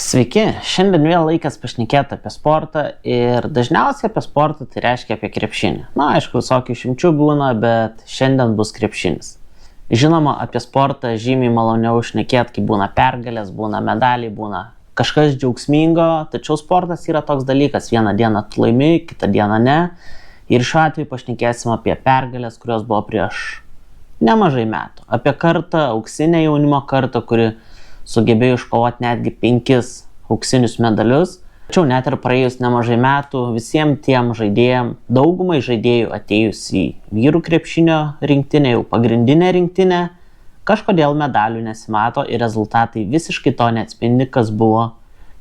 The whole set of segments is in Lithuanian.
Sveiki, šiandien vėl laikas pašnekėti apie sportą ir dažniausiai apie sportą tai reiškia apie krepšinį. Aišku, visokių išimčių būna, bet šiandien bus krepšinis. Žinoma, apie sportą žymiai maloniau šnekėti, kai būna pergalės, būna medaliai, būna kažkas džiaugsmingo, tačiau sportas yra toks dalykas, vieną dieną tu laimi, kitą dieną ne. Ir šiuo atveju pašnekėsim apie pergalės, kurios buvo prieš nemažai metų. Apie kartą, auksinę jaunimo kartą, kuri sugebėjo iškovoti netgi 5 auksinius medalius. Tačiau net ir praėjus nemažai metų visiems tiem žaidėjams, daugumai žaidėjų atėjus į vyrų krepšinio rinktinę, jau pagrindinę rinktinę, kažkodėl medalių nesimato ir rezultatai visiškai to neatspindi, kas buvo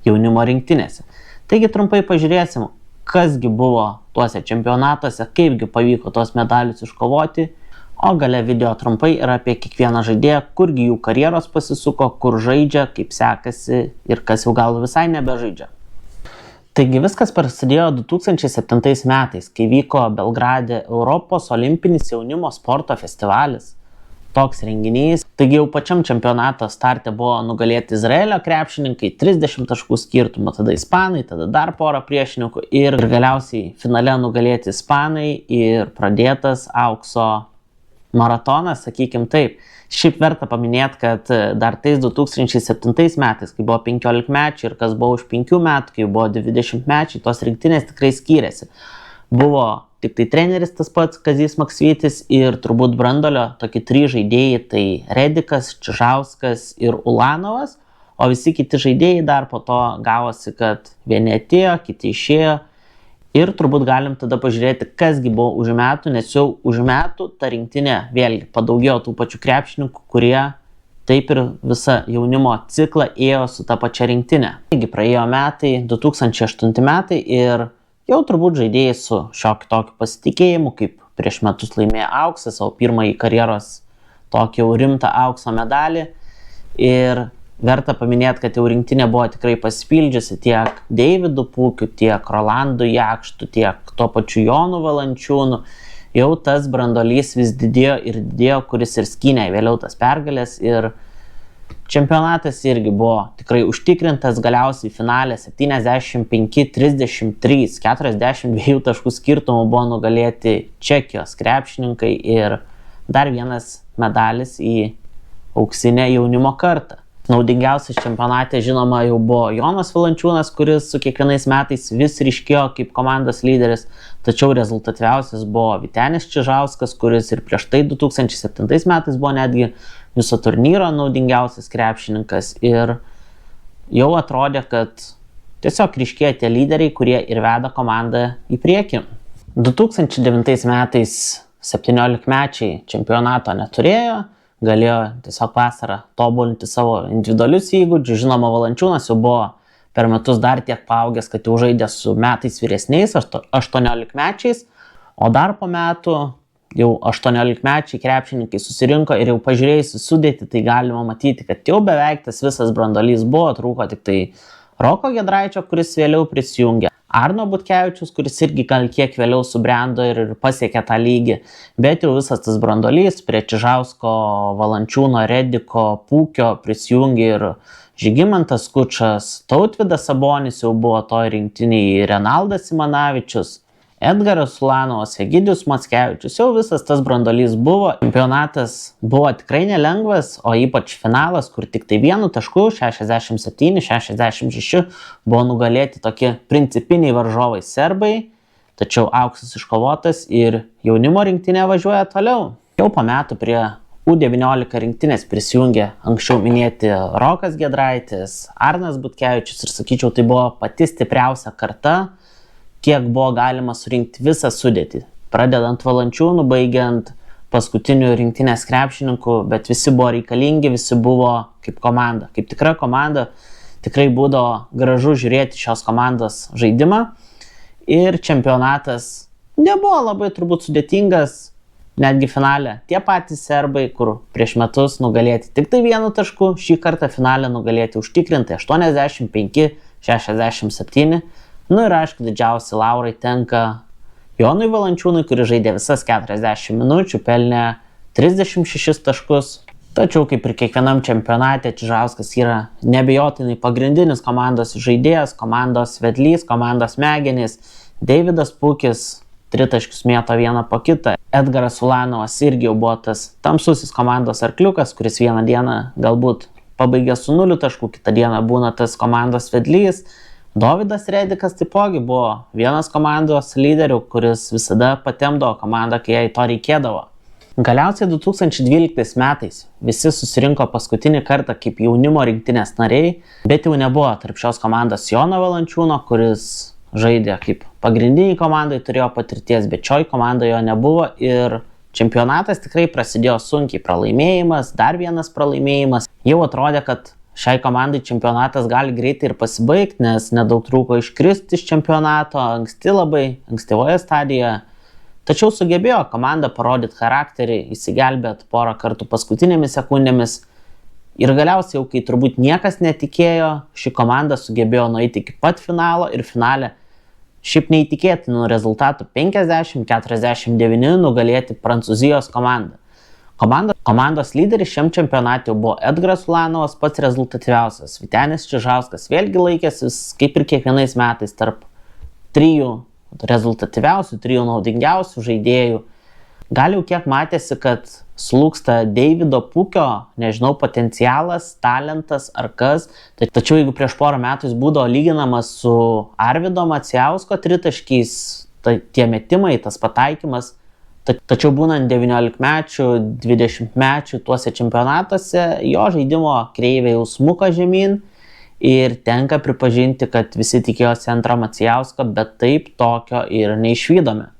jaunimo rinktinėse. Taigi trumpai pažiūrėsim, kasgi buvo tuose čempionatuose, kaipgi pavyko tuos medalius iškovoti. O gale video trumpai yra apie kiekvieną žaidėją, kurgi jų karjeros pasisuko, kur žaidžia, kaip sekasi ir kas jau gal visai nebežaidžia. Taigi viskas prasidėjo 2007 metais, kai vyko Belgrade Europos olimpinis jaunimo sporto festivalis. Toks renginys. Taigi jau pačiam čempionato starte buvo nugalėti Izraelio krepšininkai, 30 taškų skirtumą, tada ispanai, tada dar porą priešininkų ir galiausiai finale nugalėti ispanai ir pradėtas aukso maratonas, sakykim taip. Šiaip verta paminėti, kad dar tais 2007 metais, kai buvo 15-mečiai ir kas buvo už 5 metų, kai buvo 20-mečiai, tos rinktinės tikrai skyrėsi. Buvo tik tai treneris tas pats Kazys Maksvytis ir turbūt branduolio tokie 3 žaidėjai, tai Redikas, Čižauskas ir Ulanovas, o visi kiti žaidėjai dar po to gavosi, kad vieni atėjo, kiti išėjo. Ir turbūt galim tada pažiūrėti, kasgi buvo už metų, nes jau už metų ta rinktinė vėlgi padaugėjo tų pačių krepšininkų, kurie taip ir visą jaunimo ciklą ėjo su ta pačia rinktinė. Taigi praėjo metai, 2008 metai ir jau turbūt žaidėjai su šiokiu tokiu pasitikėjimu, kaip prieš metus laimėjo auksą, savo pirmąjį karjeros tokį jau rimtą aukso medalį. Ir verta paminėti, kad jau rinktinė buvo tikrai pasipildžiusi tiek Deividu Pūkiu, tiek Rolandu Jakštu, tiek tuo pačiu Jonu Valančiūnu. Jau tas branduolys vis didėjo ir didėjo, kuris ir skynė vėliau tas pergalės. Ir čempionatas irgi buvo tikrai užtikrintas, galiausiai finale 75-33, 42 taškų skirtumų buvo nugalėti Čekijos krepšininkai ir dar vienas medalis į auksinę jaunimo kartą. Naudingiausias čempionate, žinoma, jau buvo Jonas Valančiūnas, kuris su kiekvienais metais vis ryškėjo kaip komandos lyderis, tačiau rezultatyviausias buvo Vytenis Čižauskas, kuris ir prieš tai 2007 metais buvo netgi viso turnyro naudingiausias krepšininkas ir jau atrodė, kad tiesiog ryškėjo tie lyderiai, kurie ir veda komandą į priekį. 2009 metais 17-mečiai čempionato neturėjo, galėjo tiesiog vasarą tobulinti savo individualius įgūdžius. Žinoma, Valančiūnas jau buvo per metus dar tiek paaugęs, kad jau žaidė su metais vyresniais, 18-mečiais, o dar po metų jau 18-mečiai krepšininkai susirinko ir jau pažiūrėjus į sudėtį, tai galima matyti, kad jau beveik tas visas branduolys buvo, trūko tik tai Roko Giedraičio, kuris vėliau prisijungė. Arno Butkevičius, kuris irgi gal kiek vėliau subrendo ir pasiekė tą lygį, bet jau visas tas branduolys prie Čižausko, Valančiūno, Rediko, Pūkio prisijungė ir Žygimantas Skučas, Tautvydas Sabonis jau buvo toj rinktiniai, Renaldas Simanavičius, Edgaras Ulanovas, Egidijus Mackevičius, jau visas tas branduolys buvo. Čempionatas buvo tikrai nelengvas, o ypač finalas, kur tik tai 1 tašku, 67-66 buvo nugalėti tokie principiniai varžovai serbai, tačiau auksas iškovotas ir jaunimo rinktinė važiuoja toliau. Jau po metų prie U19 rinktinės prisijungė anksčiau minėti Rokas Giedraitis, Arnas Butkevičius ir sakyčiau, tai buvo pati stipriausia karta, kiek buvo galima surinkti visą sudėtį, pradedant Valančiūnų, baigiant paskutinių rinktinės krepšininkų, bet visi buvo reikalingi, visi buvo kaip komanda, kaip tikra komanda, tikrai būdavo gražu žiūrėti šios komandos žaidimą ir čempionatas nebuvo labai turbūt sudėtingas, netgi finale tie patys serbai, kur prieš metus nugalėti tik tai 1 tašku, šį kartą finale nugalėti užtikrintai 85-67. Ir aišku, didžiausi laurai tenka Jonui Valančiūnui, kuris žaidė visas 40 minučių, pelnė 36 taškus. Tačiau kaip ir kiekvienam čempionate, Čižauskas yra neabejotinai pagrindinis komandos žaidėjas, komandos vedlys, komandos smegenys. Deividas Pukis tritaškius mėto vieną po kitą. Edgaras Ulanovas irgi jau buvo tas tamsusis komandos arkliukas, kuris vieną dieną galbūt pabaigė su 0 taškų, kitą dieną būna tas komandos vedlys. Dovydas Redikas taipogi buvo vienas komandos lyderių, kuris visada patemdavo komandą, kai jai to reikėdavo. Galiausiai 2012 metais visi susirinko paskutinį kartą kaip jaunimo rinktinės nariai, bet jau nebuvo tarp šios komandos Jono Valančiūno, kuris žaidė kaip pagrindiniai komandai, turėjo patirties, bet šioj komandai jo nebuvo ir čempionatas tikrai prasidėjo sunkiai. Pralaimėjimas, dar vienas pralaimėjimas. Jau atrodė, kad šiai komandai čempionatas gali greitai ir pasibaigti, nes nedaug trūko iškristi iš čempionato ankstyvoje stadijoje. Tačiau sugebėjo komanda parodyti charakterį, įsigelbėti porą kartų paskutinėmis sekundėmis. Ir galiausiai, jau kai turbūt niekas netikėjo, ši komanda sugebėjo nueiti iki pat finalo ir finale šiaip neįtikėtinų rezultatų 50-49 nugalėti Prancūzijos komandą. Komandos lyderis šiam čempionate buvo Edgaras Ulanovas, pats rezultatyviausias. Vytenis Čižauskas vėlgi laikėsi, kaip ir kiekvienais metais, tarp 3 rezultatyviausių, 3 naudingiausių žaidėjų. Gal jau kiek matėsi, kad slūgsta Deivido Pukio, nežinau, potencialas, talentas ar kas. Tačiau jeigu prieš porą metų jis būdavo lyginamas su Arvydo Macijausko tritaškiais, tie metimai, tas pataikymas. Tačiau būnant 19-mečių, 20-mečių tuose čempionatuose, jo žaidimo kreivė jau smuko žemyn. Ir tenka pripažinti, kad visi tikėjosi antro Macijausko, bet taip tokio ir neišvydome.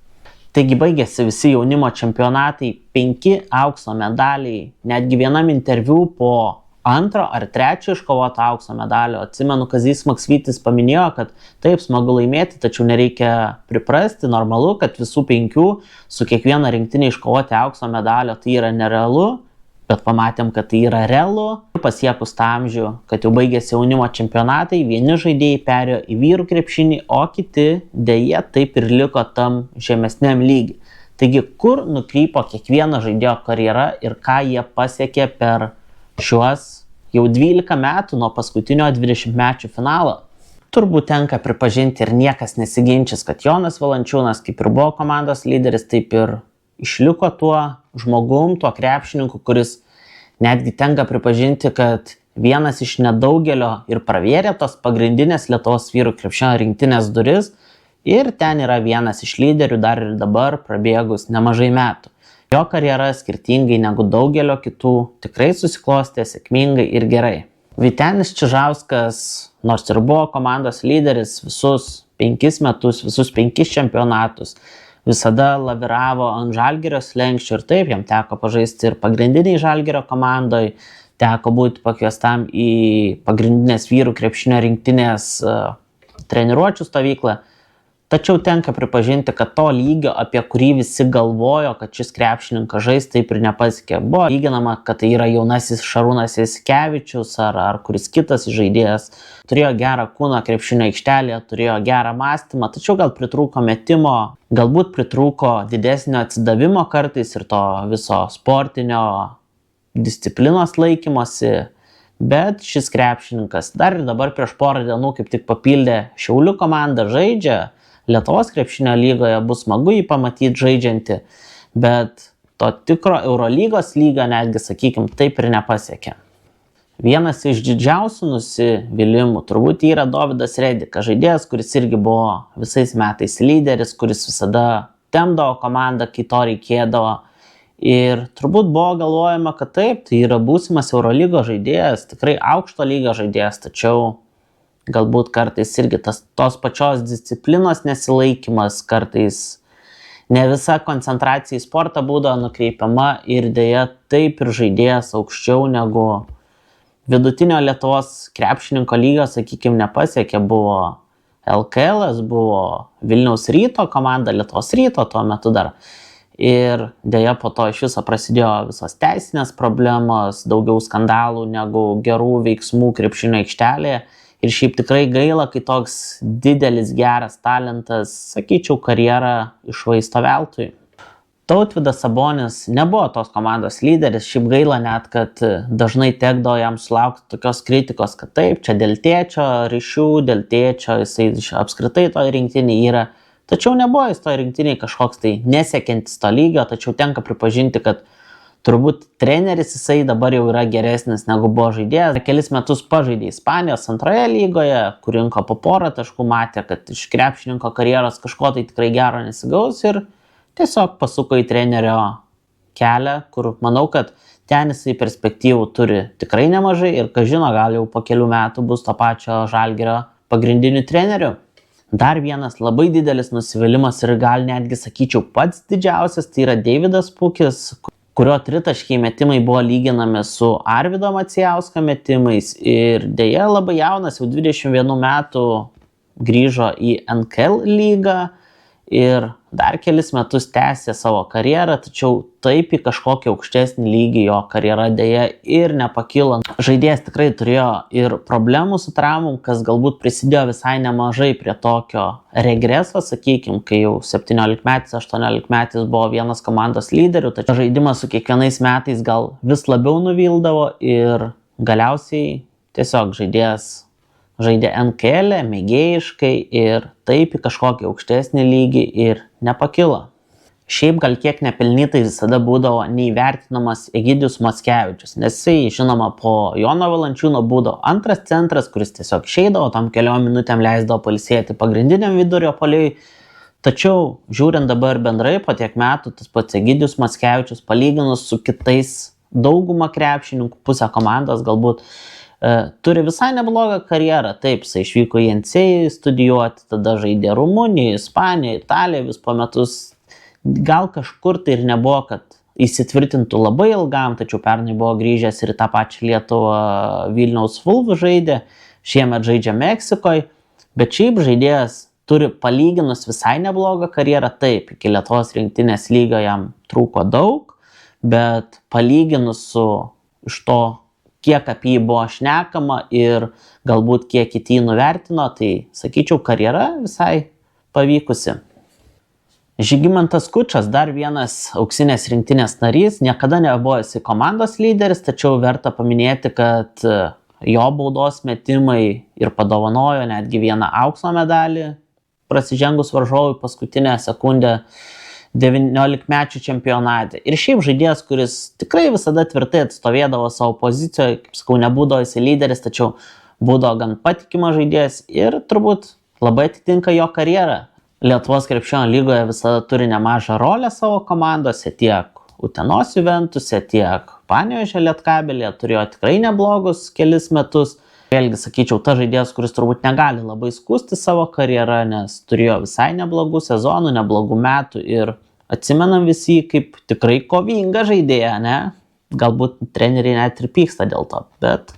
Taigi baigėsi visi jaunimo čempionatai, 5 aukso medaliai, netgi vienam interviu po 2 ar 3 iškovoto aukso medalio. Atsimenu, Kazys Maksvytis paminėjo, kad taip smagu laimėti, tačiau nereikia priprasti, normalu, kad visų 5 su kiekviena rinktinė iškovoti aukso medalio, tai yra nerealu. Bet pamatėm, kad tai yra realu. Pasiekus tą amžių, kad jau baigėsi jaunimo čempionatai, vieni žaidėjai perėjo į vyrų krepšinį, o kiti dėja taip ir liko tam žemesniam lygiui. Taigi, kur nukrypo kiekvieno žaidėjo karjera ir ką jie pasiekė per šiuos jau 12 metų nuo paskutinio 20-mečių finalo? Turbūt tenka pripažinti ir niekas nesiginčys, kad Jonas Valančiūnas, kaip ir buvo komandos lyderis, taip ir išliko tuo žmogum, tuo krepšininku, kuris netgi tenka pripažinti, kad vienas iš nedaugelio ir pravėrė tos pagrindinės Lietuvos vyrų krepšinio rinktinės duris ir ten yra vienas iš lyderių dar ir dabar prabėgus nemažai metų. Jo karjera skirtingai negu daugelio kitų tikrai susiklostė sėkmingai ir gerai. Vytenis Čižauskas, nors ir buvo komandos lyderis visus 5 metus, visus 5 čempionatus, visada laviravo ant Žalgirio slenksčio ir taip, jam teko pažaisti ir pagrindiniai Žalgirio komandoj, teko būti pakviestam į pagrindinės vyrų krepšinio rinktinės treniruočių stovyklą. Tačiau tenka pripažinti, kad to lygio, apie kurį visi galvojo, kad šis krepšininkas žais, taip ir nepasiekė. Buvo lyginama, kad tai yra jaunasis Šarūnas Jasikevičius ar kuris kitas žaidėjas. Turėjo gerą kūną krepšinio aikštelėje, turėjo gerą mąstymą, tačiau gal pritrūko metimo, galbūt pritrūko didesnio atsidavimo kartais ir to viso sportinio disciplinos laikymosi. Bet šis krepšininkas dar ir dabar prieš porą dienų kaip tik papildė Šiaulių komandą, žaidžia Lietuvos krepšinio lygoje, bus smagu jį pamatyti žaidžiantį, bet to tikro Eurolygos lygio netgi, sakykim, taip ir nepasiekė. Vienas iš didžiausių nusivylimų turbūt yra Dovydas Redikas, žaidėjas, kuris irgi buvo visais metais lyderis, kuris visada tempdavo komandą, kai to reikėdavo. Ir turbūt buvo galvojama, kad taip, tai yra būsimas Eurolygos žaidėjas, tikrai aukšto lygio žaidėjas, tačiau galbūt kartais irgi tos pačios disciplinos nesilaikymas, kartais ne visa koncentracija į sportą būdavo nukreipiama ir dėja taip ir žaidėjas aukščiau negu vidutinio Lietuvos krepšininko lygio, sakykime, nepasiekė. Buvo LKL, buvo Vilniaus Ryto komanda, Lietuvos Ryto tuo metu dar. Ir dėja po to iš viso prasidėjo visos teisinės problemos, daugiau skandalų negu gerų veiksmų krepšinio aikštelėje. Ir šiaip tikrai gaila, kai toks didelis geras talentas, sakyčiau, karjerą išvaisto veltui. Tautvydas Sabonis nebuvo tos komandos lyderis, šiaip gaila net, kad dažnai tekdavo jam sulaukti tokios kritikos, kad taip, čia dėl tėčio ryšių, dėl tėčio jisai apskritai toj rinktinėje yra. Tačiau nebuvo jis toj rinktinėje kažkoks tai nesiekiantis to lygio, tačiau tenka pripažinti, kad turbūt treneris jisai dabar jau yra geresnis negu buvo žaidėjas. Kelis metus pažaidė Ispanijos antroje lygoje, kur rinko po porą taškų, matė, kad iš krepšininko karjeros kažko tai tikrai gero nesigaus ir tiesiog pasuko į trenerio kelią, kur manau, kad ten jisai perspektyvų turi tikrai nemažai ir, ką žino, gal jau po kelių metų bus to pačio Žalgirio pagrindiniu treneriu. Dar vienas labai didelis nusivylimas ir gal netgi sakyčiau pats didžiausias, tai yra Deividas Pukis, kurio tritaškiai metimai buvo lyginami su Arvydo Macijausko metimais ir dėja labai jaunas, jau 21 metų grįžo į NKL lygą ir dar kelis metus tęsė savo karjerą, tačiau taip į kažkokį aukštesnį lygį jo karjera dėja ir nepakilo. Žaidėjas tikrai turėjo ir problemų su traumom, kas galbūt prisidėjo visai nemažai prie tokio regreso, sakykime, kai jau 17-metis, 18-metis buvo vienas komandos lyderių, tačiau žaidimas su kiekvienais metais gal vis labiau nuvildavo ir galiausiai tiesiog žaidėjas žaidė NKL, mėgėjiškai ir taip į kažkokį aukštesnį lygį ir nepakilo. Šiaip gal kiek nepelnytai visada būdavo neįvertinamas Egidijus Mockevičius, nes jisai, žinoma, po Jono Valančiūno būdavo antras centras, kuris tiesiog išeidavo, tam keliom minutėm leisdavo pailsėti pagrindiniam vidurio puolėjui. Tačiau, žiūrint dabar bendrai po tiek metų, tas pats Egidijus Mockevičius palyginus su kitais dauguma krepšininkų, pusę komandos galbūt, turi visai neblogą karjerą. Taip, jisai išvyko į NCAA studijuoti, tada žaidė Rumunijoje, Ispanijoje, Italijoje vis po metus. Gal kažkur tai ir nebuvo, kad įsitvirtintų labai ilgam, tačiau pernai buvo grįžęs ir į tą pačią Lietuvą Vilniaus Vulvų žaidė, šiemet žaidžia Meksikoje, bet šiaip žaidėjas turi palyginus visai neblogą karjerą. Taip, iki Lietuvos rinktinės lygio jam trūko daug, bet palyginus su iš to, kiek apie jį buvo šnekama ir galbūt kiek kiti jį nuvertino, tai sakyčiau, karjera visai pavykusi. Žygimantas Kučas, dar vienas auksinės rinktinės narys, niekada nebuvo jisai komandos lyderis, tačiau verta paminėti, kad jo baudos metimai ir padovanojo netgi vieną aukso medalį, prasižengus varžovui paskutinę sekundę 19-mečių čempionate. Ir šiaip žaidėjas, kuris tikrai visada tvirtai atstovėdavo savo pozicijoje, kaip sakau, nebūdavo jisai lyderis, tačiau būdavo gan patikimas žaidėjas ir turbūt labai atitinka jo karjerą. Lietuvos krepšinio lygoje visada turi nemažą rolę savo komandose, tiek Utenos Juventuse, tiek Panevėžio Lietkabelyje, turėjo tikrai neblogus kelis metus. Vėlgi, sakyčiau, ta žaidėjas, kuris turbūt negali labai skųsti savo karjerą, nes turėjo visai neblogų sezonų, neblogų metų ir atsimenam visi kaip tikrai kovingą žaidėją, ne? Galbūt treneriai net ir pyksta dėl to, bet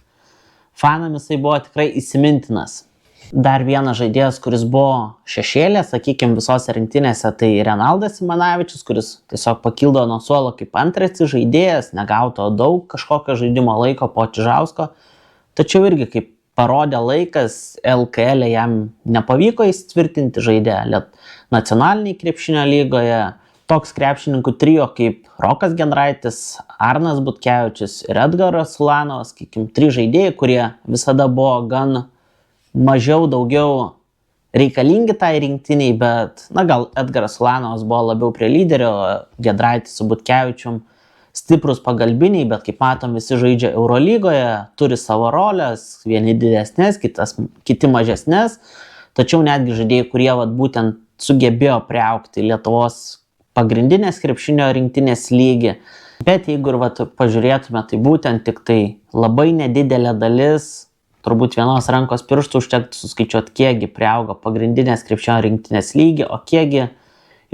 fanam jisai buvo tikrai įsimintinas. Dar vienas žaidėjas, kuris buvo šešėlė, sakykime, visose rinktinėse, tai Renaldas Simanavičius, kuris tiesiog pakildavo nuo suolo kaip antrasis žaidėjas, negauto daug kažkokio žaidimo laiko po Čižausko. Tačiau irgi, kaip parodė laikas, LKL jam nepavyko įsitvirtinti, žaidė nacionaliniai krepšinio lygoje. Toks krepšininkų trio kaip Rokas Genraitis, Arnas Butkevičius ir Edgaras Ulanovas, sakykim, 3 žaidėjai, kurie visada buvo gan mažiau daugiau reikalingi tai rinktiniai, bet, gal Edgaras Ulanovas buvo labiau prie lyderio, Genraitis su Butkevičium stiprus pagalbiniai, bet kaip matom, visi žaidžia Eurolygoje, turi savo rolės, vieni didesnės, kiti mažesnės, tačiau netgi žaidėjai, kurie būtent sugebėjo priaugti Lietuvos pagrindinės krepšinio rinktinės lygį. Bet jeigu ir pažiūrėtume, tai būtent tik tai labai nedidelė dalis, turbūt vienos rankos pirštų užtektų suskaičiuoti, kiekgi priaugo pagrindinės krepšinio rinktinės lygį, o kiekgi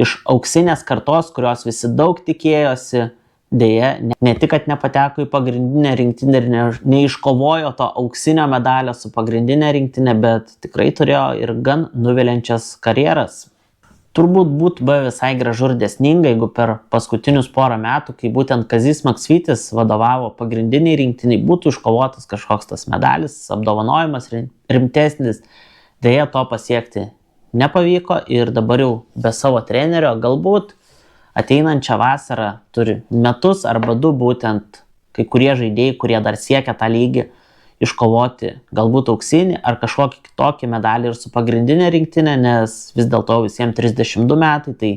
iš auksinės kartos, kurios visi daug tikėjosi, dėja, ne tik, kad nepateko į pagrindinę rinktinę ir neiškovojo to auksinio medalio su pagrindinė rinktinė, bet tikrai turėjo ir gan nuviliančias karjeras. Turbūt būtų buvę visai gražu ir dėsninga, jeigu per paskutinius porą metų, kai būtent Kazys Maksvytis vadovavo pagrindiniai rinktiniai, būtų iškovotas kažkoks tas medalis, apdovanojimas rimtesnis. Dėja, to pasiekti nepavyko ir dabar jau be savo trenerio galbūt ateinančią vasarą turi metus arba 2 būtent kai kurie žaidėjai, kurie dar siekia tą lygį iškovoti galbūt auksinį ar kažkokį kitokį medalį ir su pagrindinė rinktinė, nes vis dėlto visiems 32 metai, tai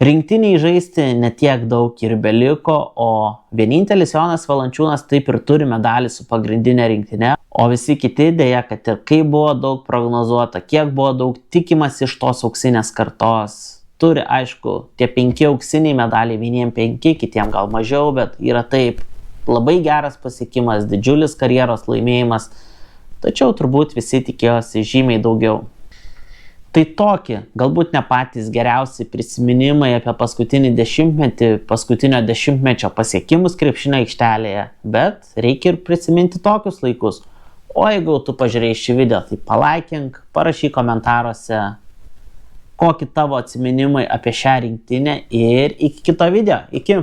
rinktiniai žaisti netiek daug ir beliko, o vienintelis Jonas Valančiūnas taip ir turi medalį su pagrindinė rinktinė, o visi kiti dėja, kad ir kaip buvo daug prognozuota, kiek buvo daug tikimas iš tos auksinės kartos, turi aišku tie 5 auksiniai medaliai, vieniem 5, kitiem gal mažiau, bet yra taip labai geras pasiekimas, didžiulis karjeros laimėjimas, tačiau turbūt visi tikėjosi žymiai daugiau. Tai tokie, galbūt ne patys geriausi prisiminimai apie paskutinį dešimtmetį, paskutinio dešimtmečio pasiekimus krepšinio aikštelėje, bet reikia ir prisiminti tokius laikus. O jeigu tu pažiūrėjai šį video, tai palaikink, parašyk komentaruose, kokie tavo atsiminimai apie šią rinktinę ir iki kito video. Iki!